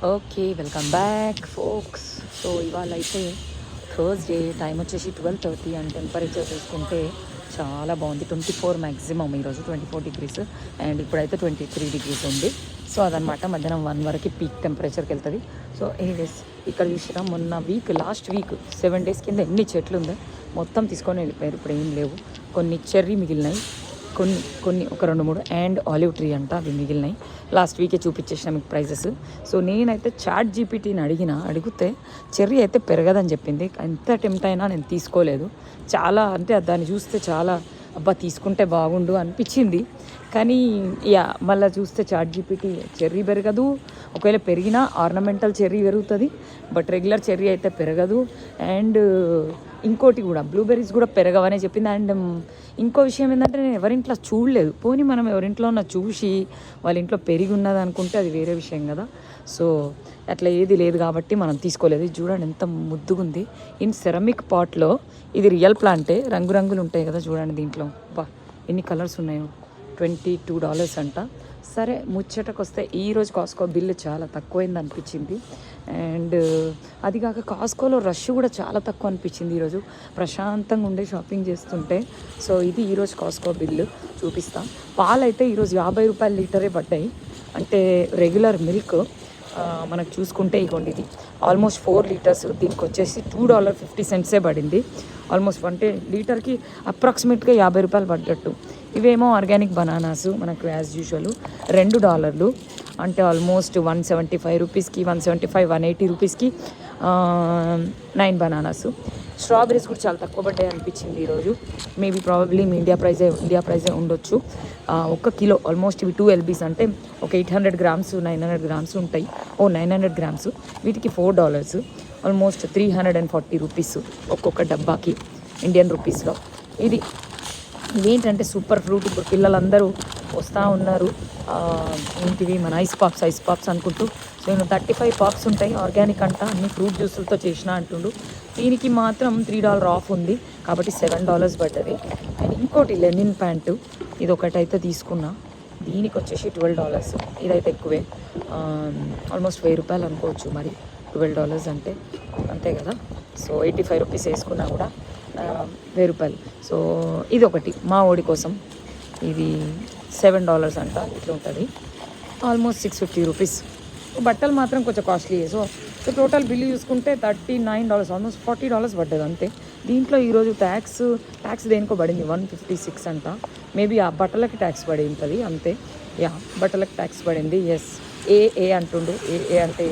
Okay, welcome back folks. So ఇవాళ అయితే Thursday, time వచ్చేసి 12:30 అండ్ టెంపరేచర్ చూసుకుంటే చాలా బాగుంది. 24 మ్యాక్సిమం, ఈరోజు 24 డిగ్రీస్ అండ్ ఇప్పుడైతే 23 డిగ్రీస్ ఉంది. సో అదనమాట, మధ్యాహ్నం 1 వరకు పీక్ టెంపరేచర్కి వెళ్తుంది. సో ఎనీవేస్, ఇక్కడ చూసినా మొన్న లాస్ట్ వీక్ 7 డేస్ కింద ఎన్ని చెట్లు ఉందో మొత్తం తీసుకొని వెళ్ళిపోయారు. ఇప్పుడు ఏం లేవు. కొన్ని చెర్రీ మిగిలినాయి, కొన్ని ఒక 2-3 అండ్ ఆలివ్ ట్రీ అంట, అవి మిగిలినాయి. లాస్ట్ వీకే చూపించేసిన మీకు ప్రైజెస్. సో నేనైతే చాట్ జీపీటీని అడిగితే చెర్రీ అయితే పెరగదని చెప్పింది. ఎంత టెంప్ట్ అయినా నేను తీసుకోలేదు. చాలా అంటే దాన్ని చూస్తే చాలా అబ్బా తీసుకుంటే బాగుండు అనిపించింది. కానీ మళ్ళీ చూస్తే చాట్ జీపీటీ చెర్రీ పెరగదు, ఒకవేళ పెరిగినా ఆర్నమెంటల్ చెర్రీ పెరుగుతుంది, బట్ రెగ్యులర్ చెర్రీ అయితే పెరగదు. అండ్ ఇంకోటి కూడా బ్లూబెర్రీస్ కూడా పెరగవనే చెప్పింది. అండ్ ఇంకో విషయం ఏంటంటే, నేను ఎవరింట్లో చూడలేదు. పోనీ మనం ఎవరింట్లో ఉన్న చూసి వాళ్ళ ఇంట్లో పెరిగి ఉన్నది అనుకుంటే అది వేరే విషయం కదా. సో అట్లా ఏది లేదు కాబట్టి మనం తీసుకోలేదు. ఇది చూడండి ఎంత ముద్దుగుంది. ఇన్ సెరమిక్ పాట్లో, ఇది రియల్ ప్లాంటే, రంగురంగులు ఉంటాయి కదా చూడండి దీంట్లో. బా ఎన్ని కలర్స్ ఉన్నాయో. $22 అంట. సరే, ముచ్చటకు వస్తే ఈరోజు కాస్కో బిల్లు చాలా తక్కువైంది అనిపించింది. అండ్ అది కాక కాస్కోలో రష్ కూడా చాలా తక్కువ అనిపించింది ఈరోజు, ప్రశాంతంగా ఉండే షాపింగ్ చేస్తుంటే. సో ఇది ఈరోజు కాస్కో బిల్లు చూపిస్తాం. పాలు అయితే ఈరోజు $50 లీటరే పడ్డాయి. అంటే రెగ్యులర్ మిల్క్ మనకు చూసుకుంటే ఇగోండి, ఇది ఆల్మోస్ట్ 4 లీటర్స్, దీనికి వచ్చేసి $2.50 పడింది. ఆల్మోస్ట్ అంటే లీటర్కి అప్రాక్సిమేట్గా $50 పడ్డట్టు. ఇవేమో ఆర్గానిక్ బనానాస్, మనకు యాజ్ యూజువల్ $2, అంటే ఆల్మోస్ట్ 175 రూపీస్కి, 175 180 రూపీస్కి 9 బనానాస్. స్ట్రాబెరీస్ కూడా చాలా తక్కువ పడ్డాయి అనిపించింది ఈరోజు. మేబీ ప్రాబబ్లీ ఇండియా ప్రైజే ఉండొచ్చు. 1 కిలో ఆల్మోస్ట్ ఇవి 2 LBs, అంటే ఒక 800 గ్రామ్స్ 900 గ్రామ్స్ ఉంటాయి. 900 గ్రామ్స్, వీటికి $4, ఆల్మోస్ట్ 340 రూపీస్ ఒక్కొక్క డబ్బాకి ఇండియన్ రూపీస్లో. ఇదేంటంటే సూపర్ ఫ్రూట్. ఇప్పుడు పిల్లలందరూ వస్తూ ఉన్నారు, ఏంటివి మన ఐస్ పాప్స్ అనుకుంటూ. సో నేను 35 పాప్స్ ఉంటాయి, ఆర్గానిక్ అంట, అన్ని ఫ్రూట్ జ్యూసులతో చేసిన అంటుండు. దీనికి మాత్రం $3 ఆఫ్ ఉంది కాబట్టి $7 పడ్డది. అండ్ ఇంకోటి లెనిన్ ప్యాంటు, ఇది ఒకటైతే తీసుకున్నా, దీనికి వచ్చేసి $12. ఇదైతే ఎక్కువే, ఆల్మోస్ట్ $1000 అనుకోవచ్చు. మరి $12 అంటే అంతే కదా. సో 85 రూపీస్ వేసుకున్నా కూడా $1000. సో ఇది ఒకటి మా ఓడి కోసం, ఇది $7 అంట, ఇట్లా ఉంటుంది. Almost 650 rupees. బట్టలు మాత్రం కొంచెం కాస్ట్లీ. సో టోటల్ బిల్లు చూసుకుంటే $39, ఆల్మోస్ట్ $40 పడ్డది అంతే. దీంట్లో ఈరోజు ట్యాక్స్ దేనికో పడింది, 156 అంట. మేబీ ఆ బట్టలకి ట్యాక్స్ పడి ఉంటుంది అంతే. బట్టలకి ట్యాక్స్ పడింది. ఎస్, ఏ అంటుండు, ఏ అంటే